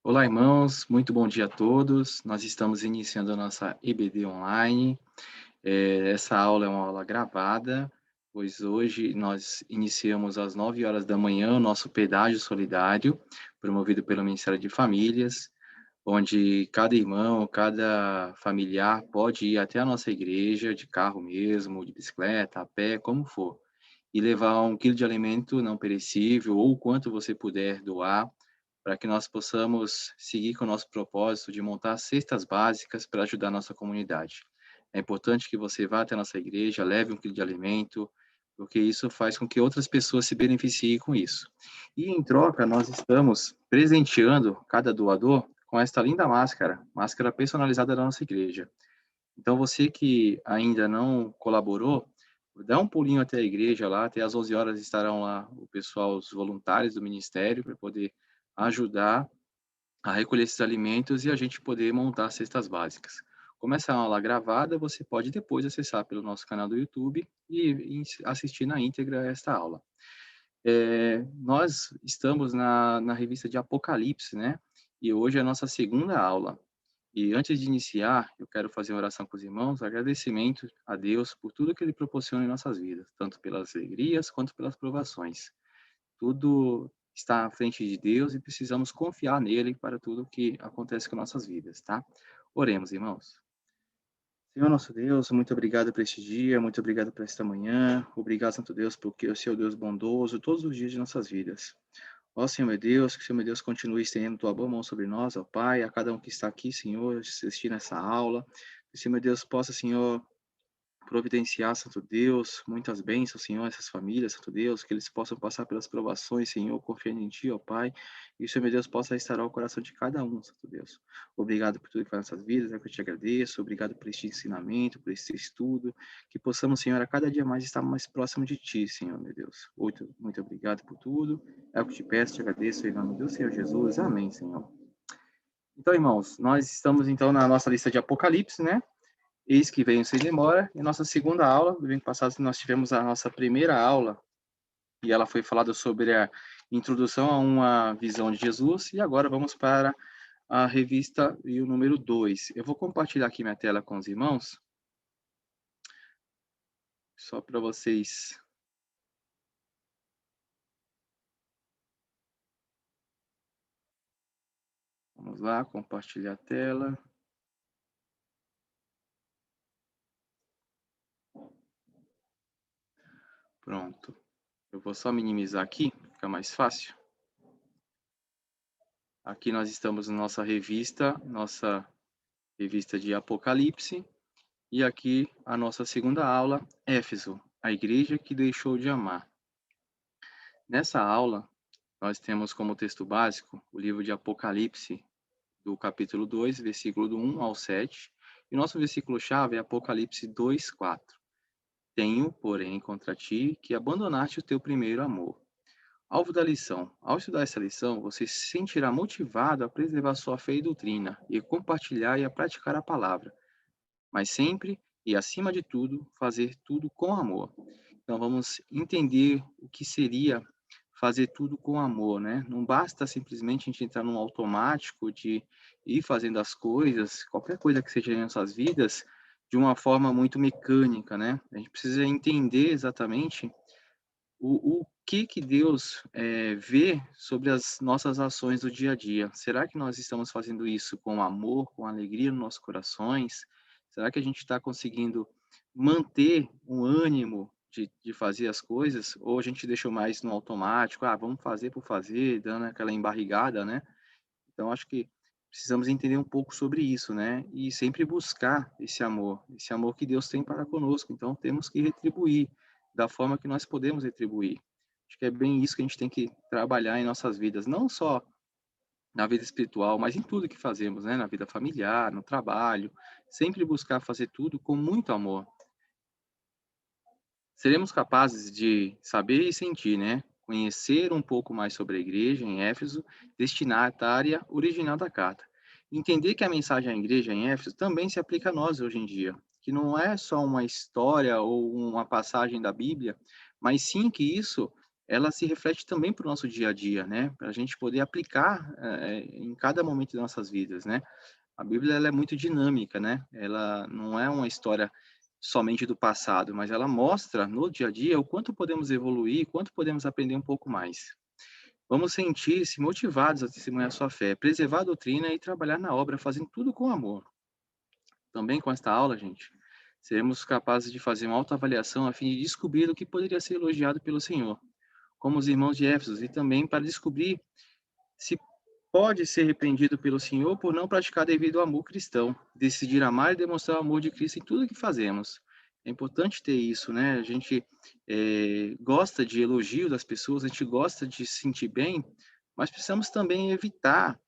Olá, irmãos, muito bom dia a todos. Nós estamos iniciando a nossa EBD online. Essa aula é uma aula gravada, pois hoje nós iniciamos às 9 horas da manhã o nosso pedágio solidário, promovido pelo Ministério de Famílias, onde cada irmão, cada familiar pode ir até a nossa igreja, de carro mesmo, de bicicleta, a pé, como for, e levar 1 quilo de alimento não perecível ou o quanto você puder doar, para que nós possamos seguir com o nosso propósito de montar cestas básicas para ajudar a nossa comunidade. É importante que você vá até a nossa igreja, leve 1 quilo de alimento, porque isso faz com que outras pessoas se beneficiem com isso. E em troca, nós estamos presenteando cada doador com esta linda máscara, máscara personalizada da nossa igreja. Então você que ainda não colaborou, dá um pulinho até a igreja lá, até às 11 horas estarão lá o pessoal, os voluntários do ministério, para poder ajudar a recolher esses alimentos e a gente poder montar cestas básicas. Como essa aula é gravada, você pode depois acessar pelo nosso canal do YouTube e assistir na íntegra esta aula. Nós estamos na revista de Apocalipse, né? E hoje é a nossa segunda aula. E antes de iniciar, eu quero fazer uma oração com os irmãos, agradecimento a Deus por tudo que Ele proporciona em nossas vidas, tanto pelas alegrias quanto pelas provações. Tudo está à frente de Deus e precisamos confiar nele para tudo que acontece com nossas vidas, tá? Oremos, irmãos. Senhor nosso Deus, muito obrigado por este dia, muito obrigado por esta manhã. Obrigado, Santo Deus, porque o Senhor é Deus bondoso todos os dias de nossas vidas. Ó Senhor meu Deus, que o Senhor meu Deus continue estendendo tua boa mão sobre nós, ó Pai, a cada um que está aqui, Senhor, assistindo essa aula. Que o Senhor meu Deus possa, Senhor, providenciar, Santo Deus, muitas bênçãos, Senhor, essas famílias, Santo Deus, que eles possam passar pelas provações, Senhor, confiando em Ti, ó Pai, e o Senhor, meu Deus, possa restaurar o coração de cada um, Santo Deus. Obrigado por tudo que faz nessas vidas, é que eu te agradeço, obrigado por este ensinamento, por este estudo, que possamos, Senhor, a cada dia mais estar mais próximo de Ti, Senhor, meu Deus. Muito, muito obrigado por tudo, é o que te peço, te agradeço, em nome do Senhor Jesus, amém, Senhor. Então, irmãos, nós estamos, então, na nossa lista de Apocalipse, né? Eis que venho sem demora. Em nossa segunda aula, do domingo passado, nós tivemos a nossa primeira aula, e ela foi falada sobre a introdução a uma visão de Jesus, e agora vamos para a revista e o número 2. Eu vou compartilhar aqui minha tela com os irmãos, só para vocês. Vamos lá, compartilhar a tela. Pronto. Eu vou só minimizar aqui, fica mais fácil. Aqui nós estamos na nossa revista de Apocalipse, e aqui a nossa segunda aula, Éfeso, a igreja que deixou de amar. Nessa aula, nós temos como texto básico o livro de Apocalipse, do capítulo 2, versículo do 1 ao 7, e nosso versículo-chave é Apocalipse 2, 4. Tenho, porém, contra ti que abandonaste o teu primeiro amor. Alvo da lição. Ao estudar essa lição, você se sentirá motivado a preservar sua fé e doutrina, e compartilhar e a praticar a palavra, mas sempre e acima de tudo, fazer tudo com amor. Então vamos entender o que seria fazer tudo com amor, né? Não basta simplesmente a gente entrar num automático de ir fazendo as coisas, qualquer coisa que seja em nossas vidas, de uma forma muito mecânica, né? A gente precisa entender exatamente o que Deus vê sobre as nossas ações do dia a dia. Será que nós estamos fazendo isso com amor, com alegria nos nossos corações? Será que a gente está conseguindo manter um ânimo de fazer as coisas? Ou a gente deixou mais no automático, vamos fazer por fazer, dando aquela embarrigada, né? Então, acho que precisamos entender um pouco sobre isso, né? E sempre buscar esse amor que Deus tem para conosco. Então, temos que retribuir da forma que nós podemos retribuir. Acho que é bem isso que a gente tem que trabalhar em nossas vidas, não só na vida espiritual, mas em tudo que fazemos, né? Na vida familiar, no trabalho, sempre buscar fazer tudo com muito amor. Seremos capazes de saber e sentir, né? Conhecer um pouco mais sobre a igreja em Éfeso, destinatária original da carta. Entender que a mensagem à igreja em Éfeso também se aplica a nós hoje em dia, que não é só uma história ou uma passagem da Bíblia, mas sim que isso ela se reflete também para o nosso dia a dia, né, para a gente poder aplicar, em cada momento de nossas vidas, né. A Bíblia ela é muito dinâmica, né, ela não é uma história somente do passado, mas ela mostra no dia a dia o quanto podemos evoluir, quanto podemos aprender um pouco mais. Vamos sentir-se motivados a testemunhar sua fé, preservar a doutrina e trabalhar na obra, fazendo tudo com amor. Também com esta aula, gente, seremos capazes de fazer uma autoavaliação a fim de descobrir o que poderia ser elogiado pelo Senhor, como os irmãos de Éfeso, e também para descobrir se pode ser repreendido pelo Senhor por não praticar devido ao amor cristão, decidir amar e demonstrar o amor de Cristo em tudo que fazemos. É importante ter isso, né? A gente gosta de elogio das pessoas, a gente gosta de se sentir bem, mas precisamos também evitar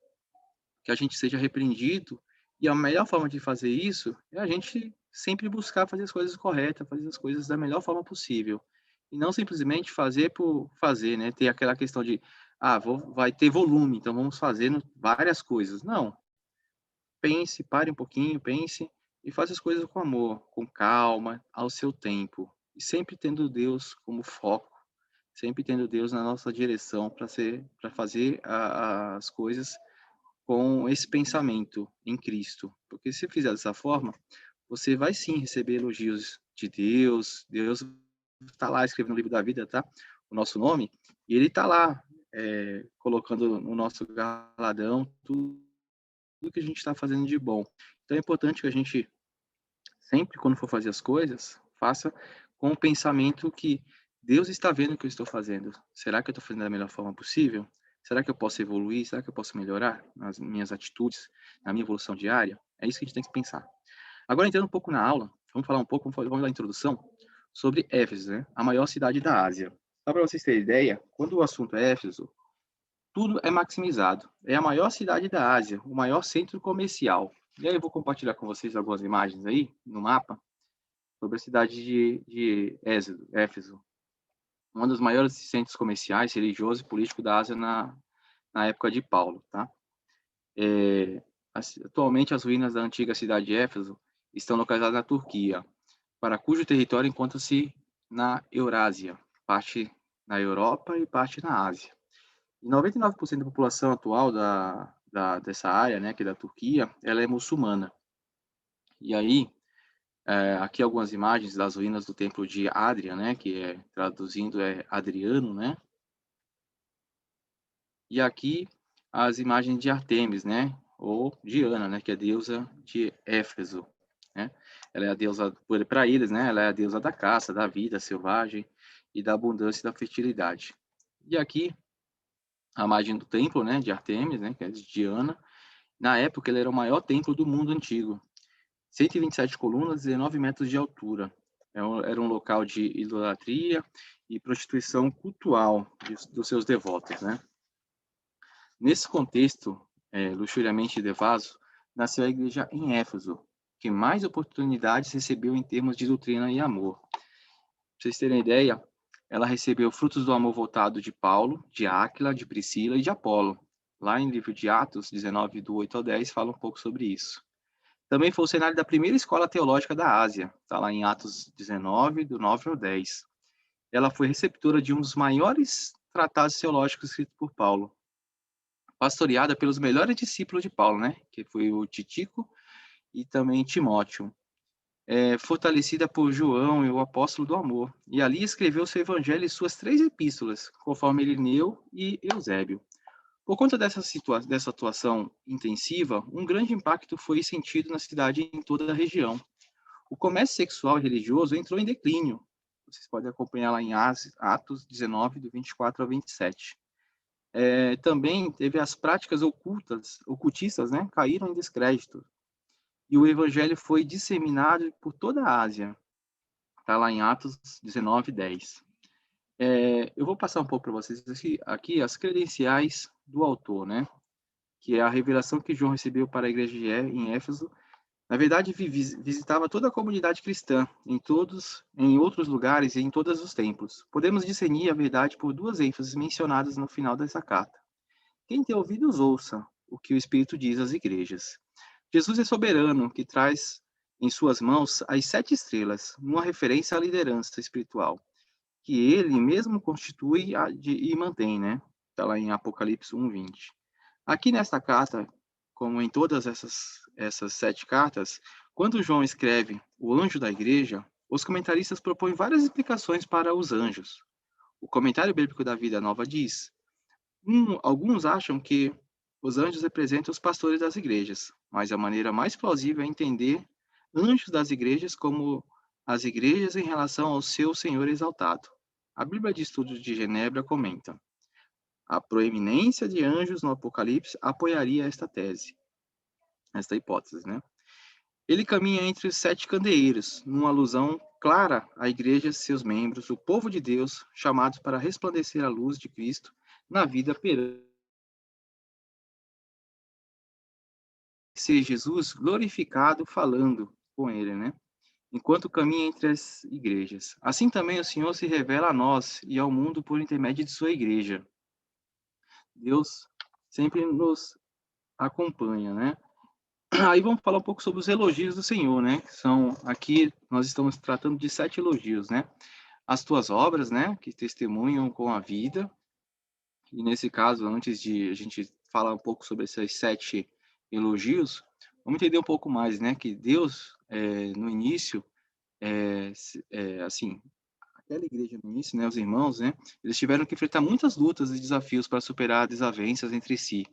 que a gente seja repreendido, e a melhor forma de fazer isso é a gente sempre buscar fazer as coisas corretas, fazer as coisas da melhor forma possível, e não simplesmente fazer por fazer, né, ter aquela questão de: "Ah, vai ter volume, então vamos fazendo várias coisas". Não, pense, pare um pouquinho, pense e faça as coisas com amor, com calma, ao seu tempo, e sempre tendo Deus como foco, sempre tendo Deus na nossa direção para fazer a as coisas com esse pensamento em Cristo, porque se fizer dessa forma, você vai sim receber elogios de Deus, Deus está lá escrevendo no livro da vida, tá, o nosso nome, e ele está lá, colocando no nosso galardão tudo que a gente está fazendo de bom. Então é importante que a gente sempre quando for fazer as coisas, faça com o pensamento que Deus está vendo o que eu estou fazendo. Será que eu estou fazendo da melhor forma possível? Será que eu posso evoluir? Será que eu posso melhorar nas minhas atitudes, na minha evolução diária? É isso que a gente tem que pensar. Agora entrando um pouco na aula, vamos falar um pouco, vamos dar a introdução sobre Éfeso, né? A maior cidade da Ásia. Só para vocês terem ideia, quando o assunto é Éfeso, tudo é maximizado. É a maior cidade da Ásia, o maior centro comercial. E aí eu vou compartilhar com vocês algumas imagens aí no mapa sobre a cidade de Éfeso, um dos maiores centros comerciais, religiosos e políticos da Ásia na época de Paulo, tá? Atualmente, as ruínas da antiga cidade de Éfeso estão localizadas na Turquia, para cujo território encontra-se na Eurásia, parte na Europa e parte na Ásia. E 99% da população atual dessa área, né, que é da Turquia, ela é muçulmana. E aí, aqui algumas imagens das ruínas do templo de Adria, né, que traduzindo é Adriano, né? E aqui as imagens de Artemis, né, ou Diana, né, que é a deusa de Éfeso, né? Ela é a deusa para eles, né? Ela é a deusa da caça, da vida selvagem e da abundância e da fertilidade. E aqui a imagem do templo, né, de Artemis, né, que é de Diana. Na época, ele era o maior templo do mundo antigo. 127 colunas, 19 metros de altura. Era um local de idolatria e prostituição cultural dos seus devotos, né? Nesse contexto, luxuriamente devasso, nasceu a igreja em Éfeso, que mais oportunidades recebeu em termos de doutrina e amor. Para vocês terem ideia, ela recebeu frutos do amor voltado de Paulo, de Áquila, de Priscila e de Apolo. Lá em livro de Atos 19, do 8 ao 10, fala um pouco sobre isso. Também foi o cenário da primeira escola teológica da Ásia, está lá em Atos 19, do 9 ao 10. Ela foi receptora de um dos maiores tratados teológicos escritos por Paulo, pastoreada pelos melhores discípulos de Paulo, né? Que foi o Titico e também Timóteo. Fortalecida por João e o apóstolo do amor. E ali escreveu seu evangelho e suas 3 epístolas, conforme Irineu e Eusébio. Por conta dessa atuação intensiva, um grande impacto foi sentido na cidade e em toda a região. O comércio sexual e religioso entrou em declínio. Vocês podem acompanhar lá em Atos 19, do 24 ao 27. Também teve as práticas ocultistas, né, caíram em descrédito. E o evangelho foi disseminado por toda a Ásia. Está lá em Atos 19, 10. Eu vou passar um pouco para vocês aqui as credenciais do autor, né? Que é a revelação que João recebeu para a igreja em Éfeso. Na verdade, visitava toda a comunidade cristã, em outros lugares e em todos os templos. Podemos discernir a verdade por 2 ênfases mencionadas no final dessa carta. Quem tem ouvidos, ouça o que o Espírito diz às igrejas. Jesus é soberano, que traz em suas mãos as 7 estrelas, uma referência à liderança espiritual, que ele mesmo constitui e mantém, né? Está lá em Apocalipse 1:20. Aqui nesta carta, como em todas essas 7 cartas, quando João escreve o anjo da igreja, os comentaristas propõem várias explicações para os anjos. O comentário bíblico da Vida Nova diz: alguns acham que os anjos representam os pastores das igrejas, mas a maneira mais plausível é entender anjos das igrejas como as igrejas em relação ao seu Senhor exaltado. A Bíblia de Estudos de Genebra comenta: a proeminência de anjos no Apocalipse apoiaria esta tese, esta hipótese, né? Ele caminha entre os 7 candeeiros, numa alusão clara à igreja e seus membros, o povo de Deus, chamados para resplandecer a luz de Cristo na vida perante ser Jesus glorificado falando com ele, né? Enquanto caminha entre as igrejas. Assim também o Senhor se revela a nós e ao mundo por intermédio de sua igreja. Deus sempre nos acompanha, né? Aí vamos falar um pouco sobre os elogios do Senhor, né? Que são, aqui nós estamos tratando de 7 elogios, né? As tuas obras, né? Que testemunham com a vida. E nesse caso, antes de a gente falar um pouco sobre esses 7 elogios, vamos entender um pouco mais, né? Que Deus, no início, assim, aquela igreja no início, né? Os irmãos, né? Eles tiveram que enfrentar muitas lutas e desafios para superar desavenças entre si.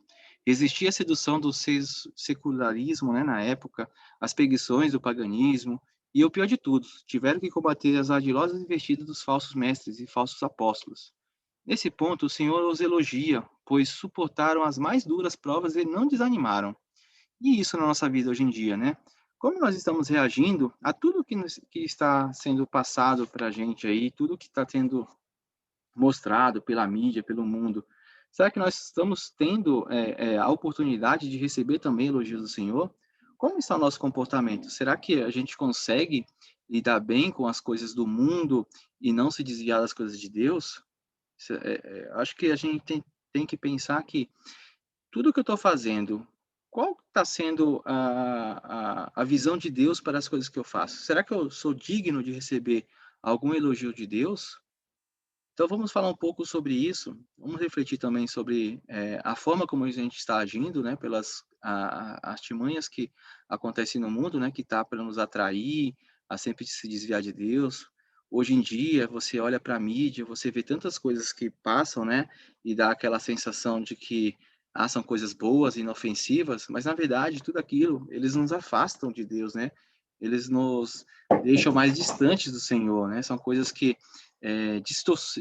Existia a sedução do secularismo, né, na época, as perseguições do paganismo, e o pior de tudo, tiveram que combater as ardilosas investidas dos falsos mestres e falsos apóstolos. Nesse ponto, o Senhor os elogia, pois suportaram as mais duras provas e não desanimaram. E isso na nossa vida hoje em dia, né? Como nós estamos reagindo a tudo que está sendo passado para a gente aí, tudo que está sendo mostrado pela mídia, pelo mundo. Será que nós estamos tendo a oportunidade de receber também elogios do Senhor? Como está o nosso comportamento? Será que a gente consegue lidar bem com as coisas do mundo e não se desviar das coisas de Deus? Acho que a gente tem que pensar que tudo que eu estou fazendo, qual está sendo a visão de Deus para as coisas que eu faço? Será que eu sou digno de receber algum elogio de Deus? Então vamos falar um pouco sobre isso, vamos refletir também sobre a forma como a gente está agindo, né, pelas artimanhas que acontecem no mundo, né, que está para nos atrair a sempre se desviar de Deus. Hoje em dia, você olha para a mídia, você vê tantas coisas que passam, né, e dá aquela sensação de que são coisas boas, inofensivas, mas na verdade tudo aquilo, eles nos afastam de Deus, né? Eles nos deixam mais distantes do Senhor, né? São coisas que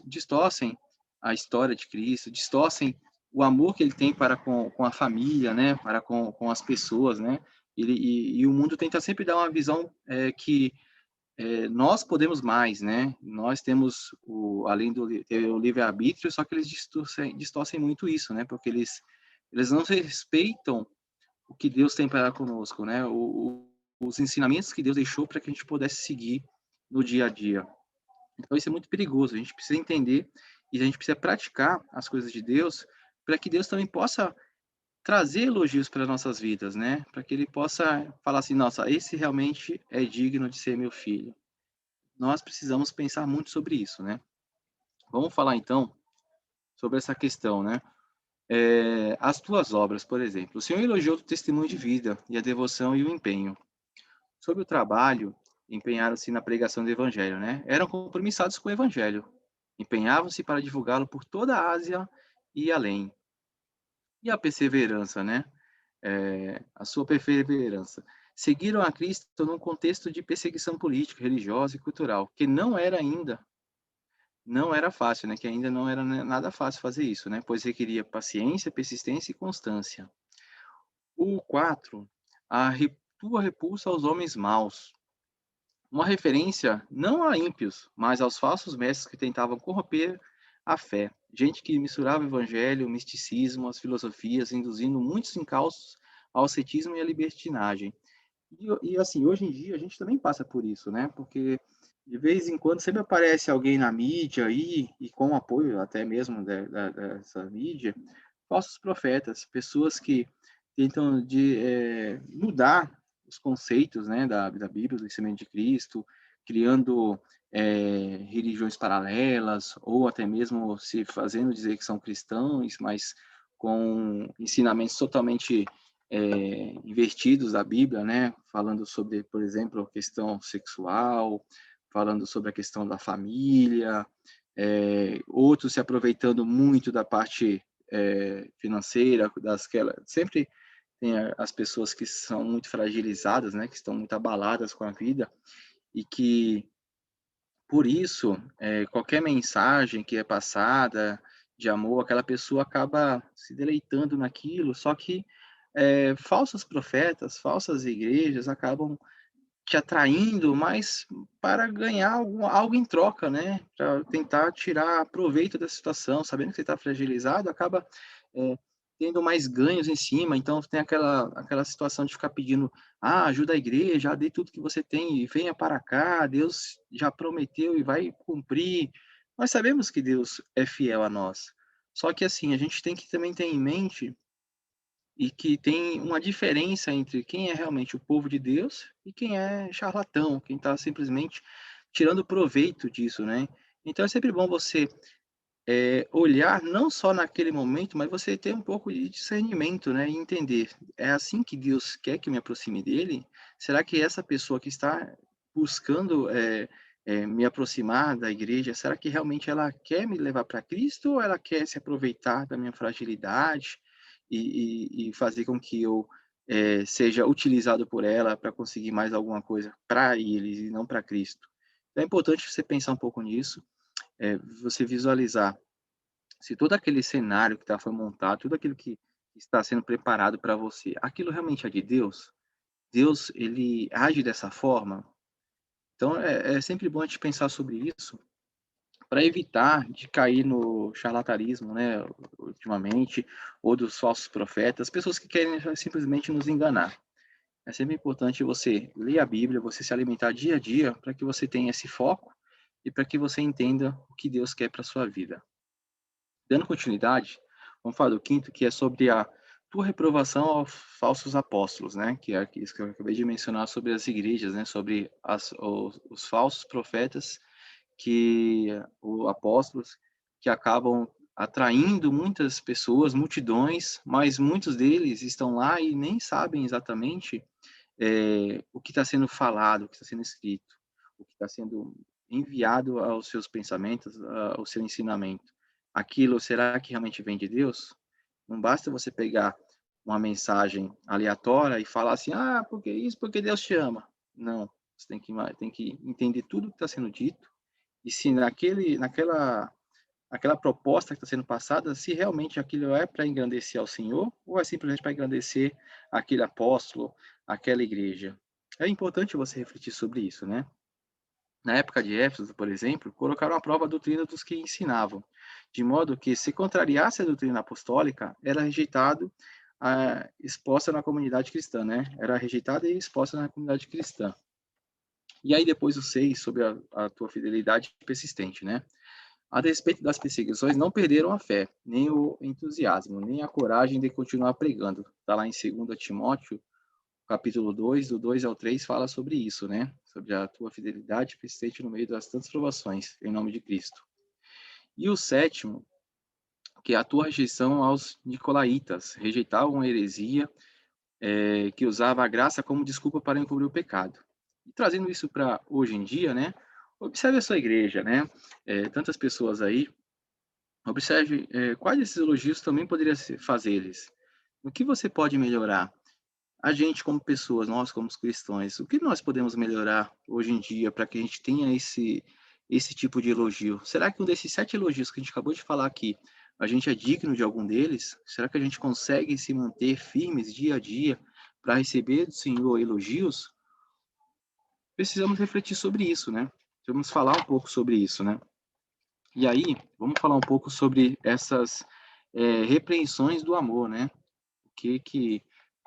distorcem a história de Cristo, distorcem o amor que ele tem para com a família, né, para com as pessoas, né, e o mundo tenta sempre dar uma visão que nós podemos mais, né, nós temos, além do ter o livre-arbítrio, só que eles distorcem muito isso, né, porque eles não respeitam o que Deus tem para conosco, né, os ensinamentos que Deus deixou para que a gente pudesse seguir no dia a dia. Então isso é muito perigoso, a gente precisa entender e a gente precisa praticar as coisas de Deus, para que Deus também possa trazer elogios para nossas vidas, né? Para que ele possa falar assim: "Nossa, esse realmente é digno de ser meu filho". Nós precisamos pensar muito sobre isso, né? Vamos falar então sobre essa questão, né? As tuas obras, por exemplo. O Senhor elogiou o testemunho de vida e a devoção e o empenho. Sobre o trabalho, empenharam-se na pregação do evangelho, né? Eram compromissados com o evangelho. Empenhavam-se para divulgá-lo por toda a Ásia e além. E a perseverança, né? A sua perseverança. Seguiram a Cristo num contexto de perseguição política, religiosa e cultural, que não era fácil, né? Que ainda não era nada fácil fazer isso, né? Pois requeria paciência, persistência e constância. O 4, tua repulsa aos homens maus. Uma referência não a ímpios, mas aos falsos mestres que tentavam corromper a fé. Gente que misturava o evangelho, o misticismo, as filosofias, induzindo muitos encalços ao ceticismo e à libertinagem. Assim, hoje em dia a gente também passa por isso, né? Porque de vez em quando sempre aparece alguém na mídia aí, e com apoio até mesmo dessa mídia, falsos profetas, pessoas que tentam mudar os conceitos, né, da Bíblia, do ensinamento de Cristo, criando religiões paralelas, ou até mesmo se fazendo dizer que são cristãos, mas com ensinamentos totalmente invertidos da Bíblia, né? Falando sobre, por exemplo, a questão sexual, falando sobre a questão da família, outros se aproveitando muito da parte financeira, sempre tem as pessoas que são muito fragilizadas, né? Que estão muito abaladas com a vida e que por isso, qualquer mensagem que é passada de amor, aquela pessoa acaba se deleitando naquilo, só que, falsos profetas, falsas igrejas acabam te atraindo, mas para ganhar algo em troca, né, para tentar tirar proveito da situação, sabendo que você está fragilizado, acaba, eh, tendo mais ganhos em cima, então tem aquela situação de ficar pedindo: "Ah, ajuda a igreja, dê tudo que você tem e venha para cá, Deus já prometeu e vai cumprir". Nós sabemos que Deus é fiel a nós, só que assim, a gente tem que também ter em mente e que tem uma diferença entre quem é realmente o povo de Deus e quem é charlatão, quem está simplesmente tirando proveito disso, né. Então é sempre bom você, olhar não só naquele momento, mas você ter um pouco de discernimento, né, e entender: "É assim que Deus quer que eu me aproxime dele? Será que essa pessoa que está buscando, me aproximar da igreja, será que realmente ela quer me levar para Cristo ou ela quer se aproveitar da minha fragilidade e fazer com que eu, seja utilizado por ela para conseguir mais alguma coisa para eles e não para Cristo?". Então é importante você pensar um pouco nisso, você visualizar se todo aquele cenário que foi montado, tudo aquilo que está sendo preparado para você, aquilo realmente é de Deus? Deus, ele age dessa forma? Então é sempre bom a gente pensar sobre isso, para evitar de cair no charlatanismo, né, ultimamente, ou dos falsos profetas, pessoas que querem simplesmente nos enganar. É sempre importante você ler a Bíblia, você se alimentar dia a dia, para que você tenha esse foco e para que você entenda o que Deus quer para sua vida. Dando continuidade, vamos falar do quinto, que é sobre a tua reprovação aos falsos apóstolos, né? Que é isso que eu acabei de mencionar sobre as igrejas, né? Sobre os falsos profetas os apóstolos que acabam atraindo muitas pessoas, multidões, mas muitos deles estão lá e nem sabem exatamente o que está sendo falado, o que está sendo escrito, o que está sendo enviado aos seus pensamentos, ao seu ensinamento. Aquilo, será que realmente vem de Deus? Não basta você pegar uma mensagem aleatória e falar assim, ah, porque isso, porque Deus te ama. Não, você tem que entender tudo que está sendo dito e se aquela proposta que está sendo passada, se realmente aquilo é para engrandecer ao Senhor ou é simplesmente para engrandecer aquele apóstolo, aquela igreja. É importante você refletir sobre isso, né. Na época de Éfeso, por exemplo, colocaram à prova a doutrina dos que ensinavam, de modo que, se contrariasse a doutrina apostólica, era rejeitado, exposta na comunidade cristã, né, era rejeitada e exposta na comunidade cristã. E aí depois o 6, sobre a tua fidelidade persistente, né. A despeito das perseguições, não perderam a fé, nem o entusiasmo, nem a coragem de continuar pregando. Está lá em 2 Timóteo, capítulo 2, do 2 ao 3, fala sobre isso, né? Sobre a tua fidelidade persistente no meio das tantas provações, em nome de Cristo. E o sétimo, que é a tua rejeição aos nicolaítas, rejeitavam a heresia, que usava a graça como desculpa para encobrir o pecado. E trazendo isso para hoje em dia, né? Observe a sua igreja, né? Tantas pessoas aí. Observe, quais desses elogios também poderia fazer-lhes. O que você pode melhorar? A gente como pessoas, nós como cristãos, o que nós podemos melhorar hoje em dia para que a gente tenha esse tipo de elogio? Será que um desses 7 elogios que a gente acabou de falar aqui, a gente é digno de algum deles? Será que a gente consegue se manter firmes dia a dia para receber do Senhor elogios? Precisamos refletir sobre isso, né? Vamos falar um pouco sobre isso, né? E aí, vamos falar um pouco sobre essas, repreensões do amor, né. O que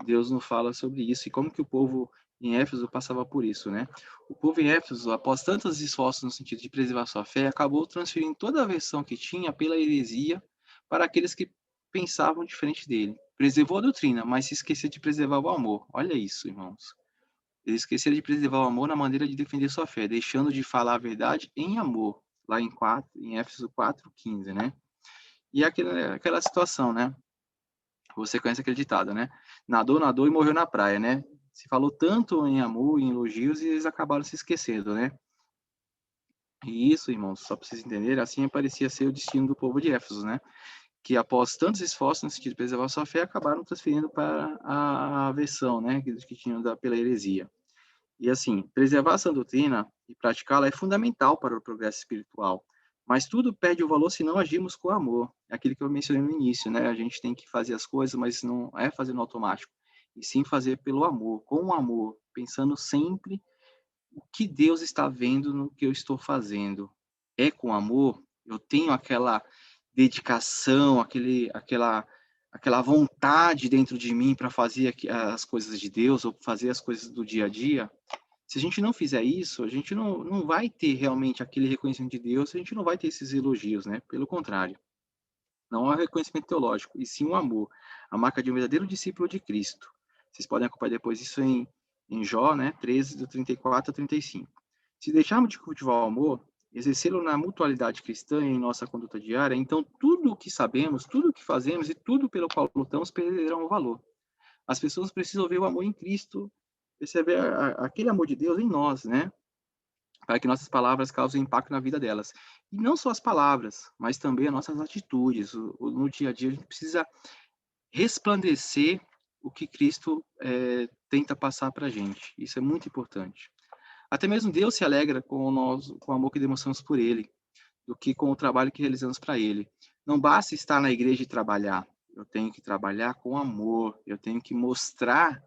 Deus nos fala sobre isso e como que o povo em Éfeso passava por isso, né. O povo em Éfeso, após tantos esforços no sentido de preservar sua fé, acabou transferindo toda a versão que tinha pela heresia para aqueles que pensavam diferente dele. Preservou a doutrina, mas se esqueceu de preservar o amor. Olha isso, irmãos. Eles esqueceram de preservar o amor na maneira de defender sua fé, deixando de falar a verdade em amor, lá em Éfeso 4:15, né. E aquela situação, né, você conhece aquele ditado, né, nadou, nadou e morreu na praia, né. Se falou tanto em amor, em elogios, e eles acabaram se esquecendo, né. E isso, irmãos, só para vocês entenderem, assim parecia ser o destino do povo de Éfeso, né, que após tantos esforços no sentido de preservar sua fé, acabaram transferindo para a aversão, né, que tinham pela heresia. E assim, preservar a sã doutrina e praticá-la é fundamental para o progresso espiritual, mas tudo perde o valor se não agirmos com amor. É aquilo que eu mencionei no início, né? A gente tem que fazer as coisas, mas não é fazer no automático, e sim fazer pelo amor, com o amor, pensando sempre o que Deus está vendo no que eu estou fazendo. É com amor? Eu tenho aquela dedicação, aquela vontade dentro de mim para fazer as coisas de Deus ou fazer as coisas do dia a dia? Se a gente não fizer isso, a gente não vai ter realmente aquele reconhecimento de Deus, a gente não vai ter esses elogios, né, pelo contrário. Não há reconhecimento teológico, e sim o amor, a marca de um verdadeiro discípulo de Cristo. Vocês podem acompanhar depois isso em Jó, né, 13, do 34 a 35. Se deixarmos de cultivar o amor, exercê-lo na mutualidade cristã e em nossa conduta diária, então tudo o que sabemos, tudo o que fazemos e tudo pelo qual lutamos perderão o valor. As pessoas precisam ver o amor em Cristo, perceber aquele amor de Deus em nós, né? Para que nossas palavras causem impacto na vida delas. E não só as palavras, mas também as nossas atitudes. No dia a dia, a gente precisa resplandecer o que Cristo tenta passar para a gente. Isso é muito importante. Até mesmo Deus se alegra com o amor que demonstramos por Ele, do que com o trabalho que realizamos para Ele. Não basta estar na igreja e trabalhar. Eu tenho que trabalhar com amor. Eu tenho que mostrar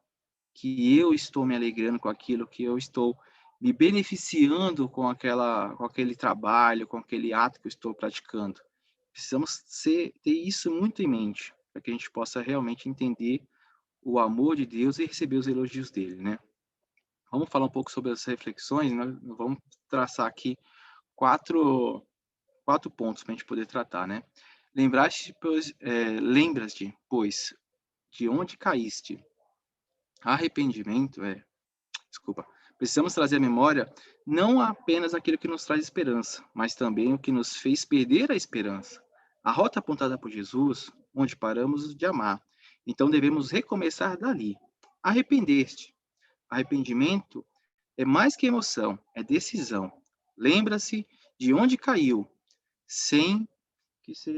que eu estou me alegrando com aquilo, que eu estou me beneficiando com aquele trabalho, com aquele ato que eu estou praticando. Precisamos ter isso muito em mente, para que a gente possa realmente entender o amor de Deus e receber os elogios dele, né. Vamos falar um pouco sobre as reflexões, né, vamos traçar aqui quatro 4 pontos para a gente poder tratar, né. Lembras-te, pois, de onde caíste. Arrependimento desculpa, precisamos trazer à memória não apenas aquilo que nos traz esperança, mas também o que nos fez perder a esperança. A rota apontada por Jesus, onde paramos de amar. Então devemos recomeçar dali. Arrepender-te. Arrependimento é mais que emoção, é decisão. Lembra-se de onde caiu, sem que se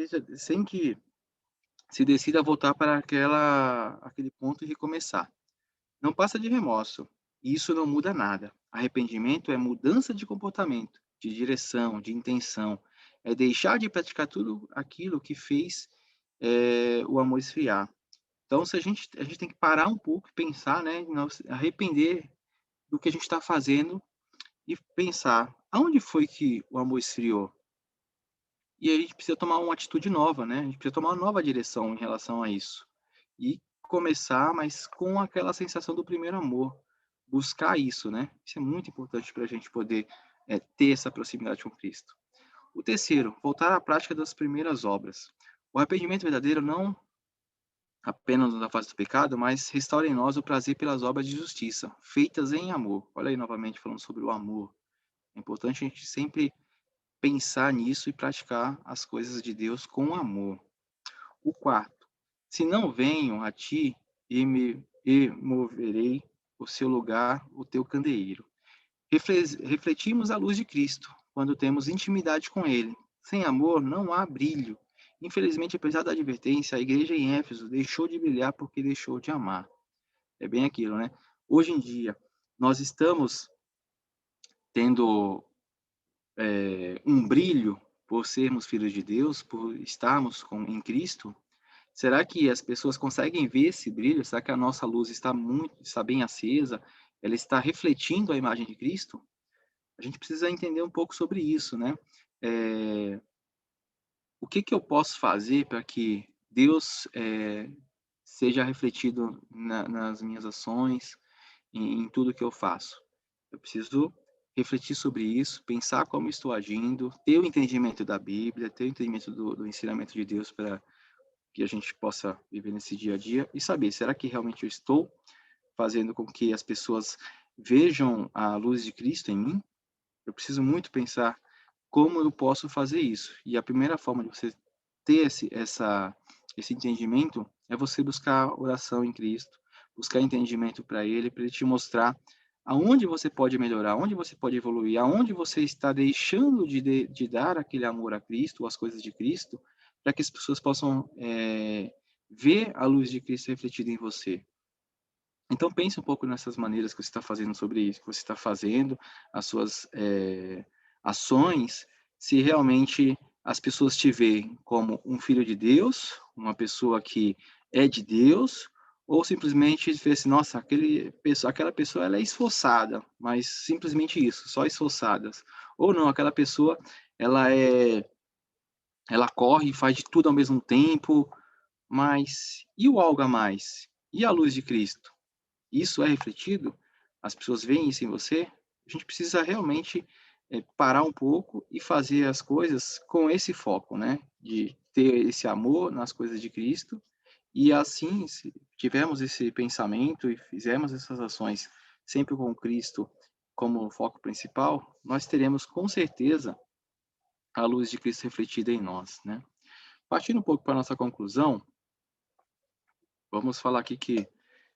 decida a voltar para aquele ponto e recomeçar. Não passa de remorso, e isso não muda nada. Arrependimento é mudança de comportamento, de direção, de intenção. É deixar de praticar tudo aquilo que fez, o amor esfriar. Então se a gente tem que parar um pouco e pensar, né, nós arrepender do que a gente está fazendo e pensar: "Aonde foi que o amor esfriou?". E aí a gente precisa tomar uma atitude nova, né, a gente precisa tomar uma nova direção em relação a isso. E começar, mas com aquela sensação do primeiro amor, buscar isso, né. Isso é muito importante para a gente poder, ter essa proximidade com Cristo. O terceiro, voltar à prática das primeiras obras. O arrependimento verdadeiro não apenas nos afasta do pecado, mas restaura em nós o prazer pelas obras de justiça, feitas em amor. Olha aí novamente falando sobre o amor. É importante a gente sempre pensar nisso e praticar as coisas de Deus com amor. O quarto, se não venho a ti e moverei o seu lugar, o teu candeeiro. Refletimos a luz de Cristo quando temos intimidade com Ele. Sem amor não há brilho. Infelizmente, apesar da advertência, a igreja em Éfeso deixou de brilhar porque deixou de amar. É bem aquilo, né? Hoje em dia, nós estamos tendo um brilho por sermos filhos de Deus, por estarmos em Cristo. Será que as pessoas conseguem ver esse brilho? Será que a nossa luz está bem acesa? Ela está refletindo a imagem de Cristo? A gente precisa entender um pouco sobre isso, né. Eh, o que que eu posso fazer para que Deus, seja refletido nas minhas ações, em tudo que eu faço? Eu preciso refletir sobre isso, pensar como estou agindo, ter o entendimento da Bíblia, ter o entendimento do ensinamento de Deus para que a gente possa viver nesse dia a dia e saber, será que realmente eu estou fazendo com que as pessoas vejam a luz de Cristo em mim? Eu preciso muito pensar como eu posso fazer isso. E a primeira forma de você ter esse entendimento é você buscar oração em Cristo, buscar entendimento para Ele te mostrar aonde você pode melhorar, aonde você pode evoluir, aonde você está deixando de dar aquele amor a Cristo, as coisas de Cristo, para que as pessoas possam ver a luz de Cristo refletida em você. Então pense um pouco nessas maneiras que você está fazendo sobre isso, que você está fazendo, as suas ações, se realmente as pessoas te veem como um filho de Deus, uma pessoa que é de Deus, ou simplesmente vê assim, nossa, aquela pessoa ela é esforçada, mas simplesmente isso, só esforçadas. Ou não, aquela pessoa ela ela corre e faz de tudo ao mesmo tempo, mas e o algo a mais? E a luz de Cristo? Isso é refletido? As pessoas veem isso em você? A gente precisa realmente, parar um pouco e fazer as coisas com esse foco, né, de ter esse amor nas coisas de Cristo, e assim, se tivermos esse pensamento e fizermos essas ações sempre com Cristo como foco principal, nós teremos com certeza a luz de Cristo refletida em nós, né. Partindo um pouco para a nossa conclusão, vamos falar aqui que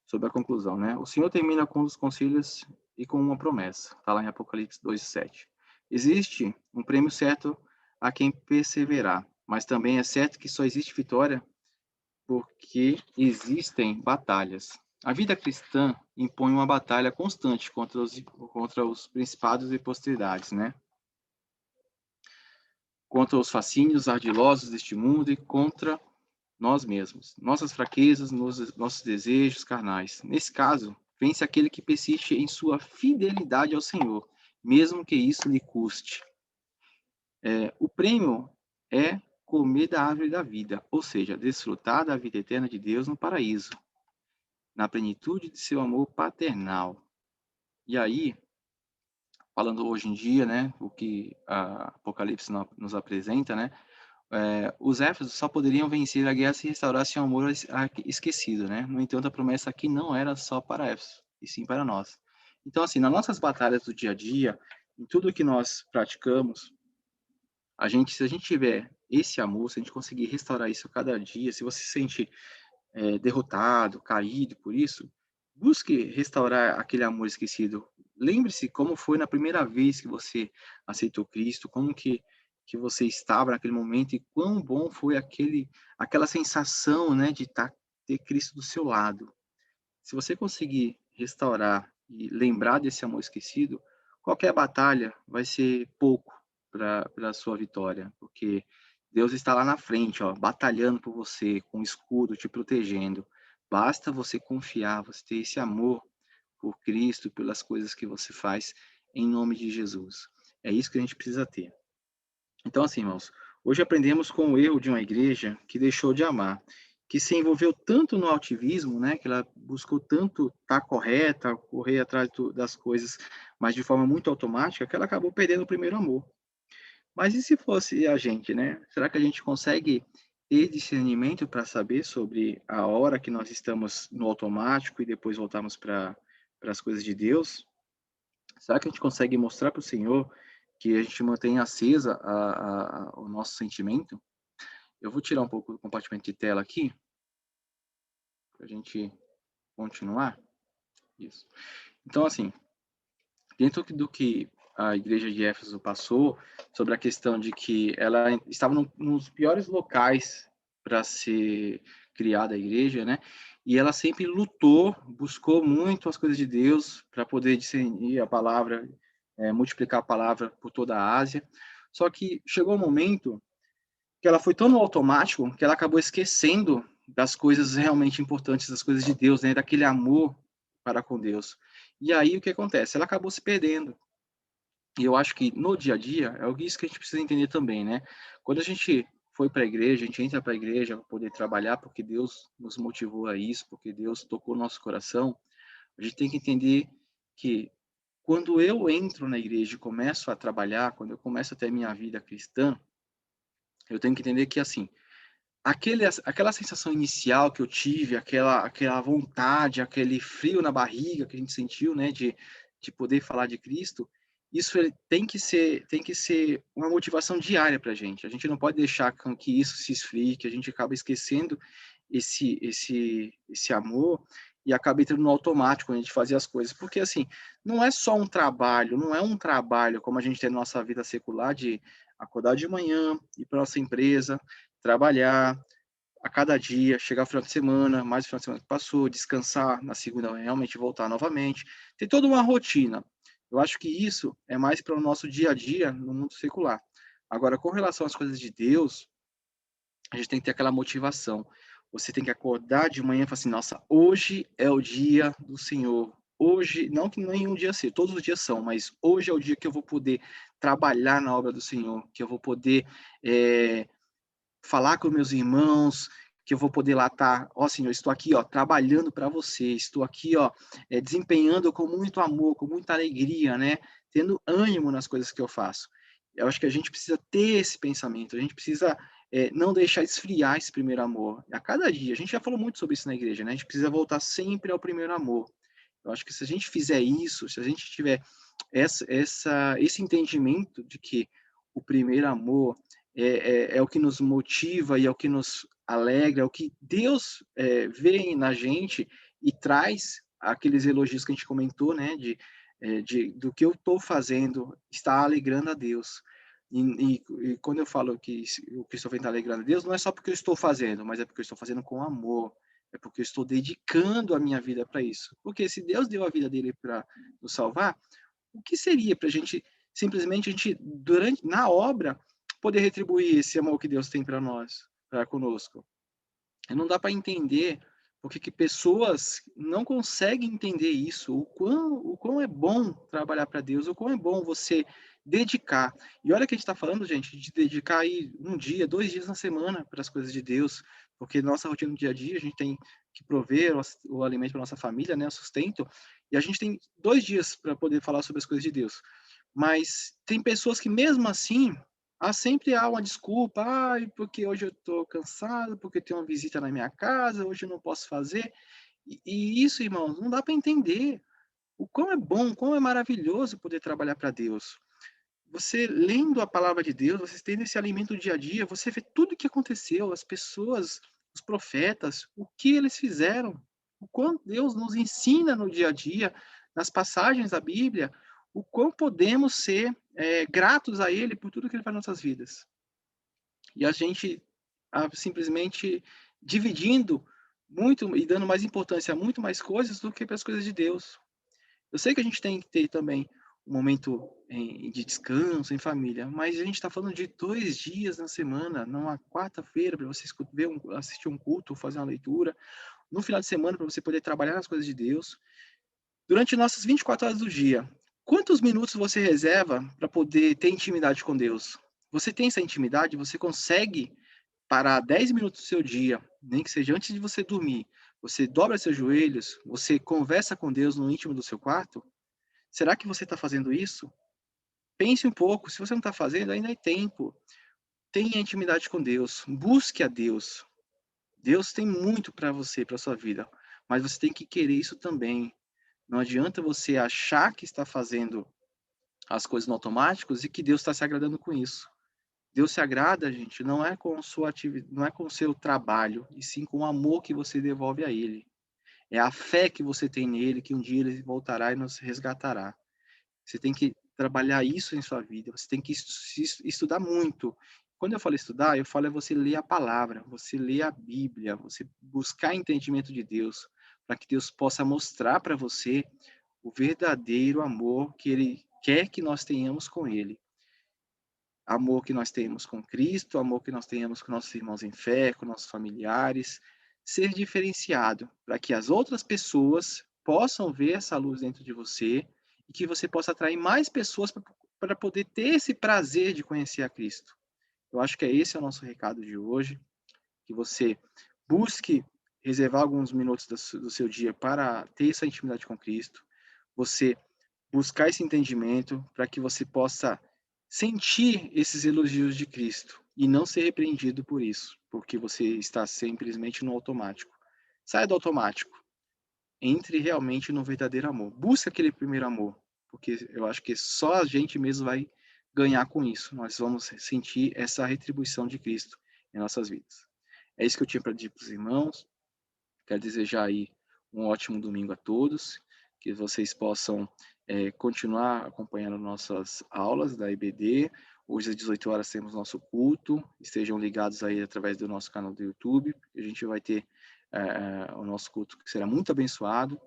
sobre a conclusão, né? O Senhor termina com os conselhos e com uma promessa. Está lá em Apocalipse 2:7. Existe um prêmio certo a quem perseverar, mas também é certo que só existe vitória porque existem batalhas. A vida cristã impõe uma batalha constante contra os principados e posteridades, né? Contra os fascínios ardilosos deste mundo e contra nós mesmos, nossas fraquezas, nossos desejos carnais. Nesse caso, vence aquele que persiste em sua fidelidade ao Senhor, mesmo que isso lhe custe. O prêmio é comer da árvore da vida, ou seja, desfrutar da vida eterna de Deus no paraíso, na plenitude de seu amor paternal. E aí, falando hoje em dia, né, o que a Apocalipse nos apresenta, né, os Éfesos só poderiam vencer a guerra se restaurassem o amor esquecido, né? No entanto, a promessa aqui não era só para Éfeso, e sim para nós. Então, assim, nas nossas batalhas do dia a dia, em tudo que nós praticamos, se a gente tiver esse amor, se a gente conseguir restaurar isso a cada dia, se você se sente derrotado, caído por isso, busque restaurar aquele amor esquecido. Lembre-se como foi na primeira vez que você aceitou Cristo, como que você estava naquele momento e quão bom foi aquela sensação, né, de ter Cristo do seu lado. Se você conseguir restaurar e lembrar desse amor esquecido, qualquer batalha vai ser pouco para a sua vitória, porque Deus está lá na frente, ó, batalhando por você, com o escudo te protegendo. Basta você confiar, você ter esse amor por Cristo, pelas coisas que você faz, em nome de Jesus. É isso que a gente precisa ter. Então, assim, irmãos, hoje aprendemos com o erro de uma igreja que deixou de amar, que se envolveu tanto no altivismo, né, que ela buscou tanto estar correta, correr atrás das coisas, mas de forma muito automática, que ela acabou perdendo o primeiro amor. Mas e se fosse a gente, né? Será que a gente consegue ter discernimento para saber sobre a hora que nós estamos no automático e depois voltarmos para as coisas de Deus? Será que a gente consegue mostrar para o Senhor que a gente mantém acesa o nosso sentimento? Eu vou tirar um pouco do compartimento de tela aqui, para a gente continuar. Isso. Então, assim, dentro do que a igreja de Éfeso passou, sobre a questão de que ela estava nos piores locais para ser criada a igreja, né? E ela sempre lutou, buscou muito as coisas de Deus para poder discernir a palavra, multiplicar a palavra por toda a Ásia. Só que chegou um momento que ela foi tão no automático que ela acabou esquecendo das coisas realmente importantes, das coisas de Deus, né? Daquele amor para com Deus. E aí o que acontece? Ela acabou se perdendo. E eu acho que no dia a dia é isso que a gente precisa entender também, né? Quando a gente foi para a igreja, a gente entra para a igreja para poder trabalhar, porque Deus nos motivou a isso, porque Deus tocou nosso coração, a gente tem que entender que quando eu entro na igreja e começo a trabalhar, quando eu começo a ter a minha vida cristã, eu tenho que entender que, assim, aquela sensação inicial que eu tive, aquela vontade, aquele frio na barriga que a gente sentiu, né, de poder falar de Cristo, isso tem que ser uma motivação diária para a gente. A gente não pode deixar com que isso se esfrie, que a gente acaba esquecendo esse amor e acaba entrando no automático quando a gente fazer as coisas. Porque, assim, não é só um trabalho, não é um trabalho como a gente tem na nossa vida secular de acordar de manhã, ir para nossa empresa, trabalhar a cada dia, chegar ao final de semana, mais o final de semana que passou, descansar, na segunda realmente voltar novamente. Tem toda uma rotina. Eu acho que isso é mais para o nosso dia a dia no mundo secular. Agora, com relação às coisas de Deus, a gente tem que ter aquela motivação. Você tem que acordar de manhã e falar assim: nossa, hoje é o dia do Senhor. Hoje, não que nenhum dia seja, todos os dias são, mas hoje é o dia que eu vou poder trabalhar na obra do Senhor, que eu vou poder falar com meus irmãos, que eu vou poder lá estar, ó Senhor, estou aqui, ó, trabalhando para você, estou aqui, ó, desempenhando com muito amor, com muita alegria, né, tendo ânimo nas coisas que eu faço. Eu acho que a gente precisa ter esse pensamento, a gente precisa não deixar esfriar esse primeiro amor. A cada dia, a gente já falou muito sobre isso na igreja, né, a gente precisa voltar sempre ao primeiro amor. Eu acho que se a gente fizer isso, se a gente tiver esse entendimento de que o primeiro amor é o que nos motiva e é o que nos alegra, é o que Deus vê na gente e traz aqueles elogios que a gente comentou, né, do que eu estou fazendo está alegrando a Deus. E quando eu falo que o que estou está alegrando a Deus, não é só porque eu estou fazendo, mas é porque eu estou fazendo com amor, é porque eu estou dedicando a minha vida para isso. Porque se Deus deu a vida dele para nos salvar, o que seria para a gente simplesmente durante na obra poder retribuir esse amor que Deus tem para nós, para conosco? E não dá para entender porque que pessoas não conseguem entender isso, o quão é bom trabalhar para Deus, o quão é bom você dedicar. E olha que a gente está falando, gente, de dedicar aí um dia, 2 dias na semana para as coisas de Deus, porque nossa rotina do dia a dia a gente tem que prover o alimento para nossa família, né, o sustento, e a gente tem 2 dias para poder falar sobre as coisas de Deus. Mas tem pessoas que mesmo assim sempre há uma desculpa: "Ai, porque hoje eu estou cansado, porque tem uma visita na minha casa, hoje eu não posso fazer". E isso, irmãos, não dá para entender o quão é bom, o quão é maravilhoso poder trabalhar para Deus. Você lendo a palavra de Deus, você tendo esse alimento do dia a dia, você vê tudo o que aconteceu, as pessoas, os profetas, o que eles fizeram, o quanto Deus nos ensina no dia a dia, nas passagens da Bíblia, o quão podemos ser gratos a Ele por tudo que Ele faz nas nossas vidas. E a gente simplesmente dividindo muito e dando mais importância a muito mais coisas do que para as coisas de Deus. Eu sei que a gente tem que ter também um momento de descanso em família, mas a gente está falando de 2 dias na semana, numa quarta-feira, para você assistir um culto, fazer uma leitura, no final de semana, para você poder trabalhar nas coisas de Deus. Durante nossas 24 horas do dia, quantos minutos você reserva para poder ter intimidade com Deus? Você tem essa intimidade? Você consegue parar 10 minutos do seu dia, nem que seja antes de você dormir? Você dobra seus joelhos, você conversa com Deus no íntimo do seu quarto? Será que você está fazendo isso? Pense um pouco, se você não está fazendo, ainda é tempo. Tenha intimidade com Deus, busque a Deus. Deus tem muito para você, para sua vida, mas você tem que querer isso também. Não adianta você achar que está fazendo as coisas no automático e que Deus está se agradando com isso. Deus se agrada, gente, não é com sua atividade, não é com o seu trabalho, e sim com o amor que você devolve a Ele. É a fé que você tem nele, que um dia Ele voltará e nos resgatará. Você tem que trabalhar isso em sua vida, você tem que estudar muito. Quando eu falo estudar, eu falo é você ler a palavra, você ler a Bíblia, você buscar entendimento de Deus, para que Deus possa mostrar para você o verdadeiro amor que Ele quer que nós tenhamos com Ele. Amor que nós temos com Cristo, amor que nós tenhamos com nossos irmãos em fé, com nossos familiares, ser diferenciado, para que as outras pessoas possam ver essa luz dentro de você e que você possa atrair mais pessoas para poder ter esse prazer de conhecer a Cristo. Eu acho que esse é o nosso recado de hoje, que você busque reservar alguns minutos do seu dia para ter essa intimidade com Cristo, você buscar esse entendimento para que você possa sentir esses elogios de Cristo e não ser repreendido por isso, porque você está simplesmente no automático. Saia do automático, entre realmente no verdadeiro amor. Busque aquele primeiro amor. porque eu acho que só a gente mesmo vai ganhar com isso. Nós vamos sentir essa retribuição de Cristo em nossas vidas. É isso que eu tinha para dizer para os irmãos. Quero desejar aí um ótimo domingo a todos, que vocês possam continuar acompanhando nossas aulas da IBD. Hoje às 18 horas temos nosso culto. Estejam ligados aí através do nosso canal do YouTube. A gente vai ter o nosso culto que será muito abençoado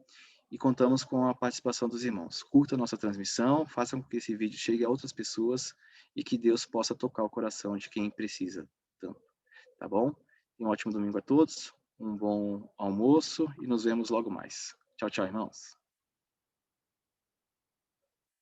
e contamos com a participação dos irmãos. Curta a nossa transmissão, façam com que esse vídeo chegue a outras pessoas e que Deus possa tocar o coração de quem precisa tanto. Tá bom? Um ótimo domingo a todos, um bom almoço e nos vemos logo mais. Tchau, tchau, irmãos.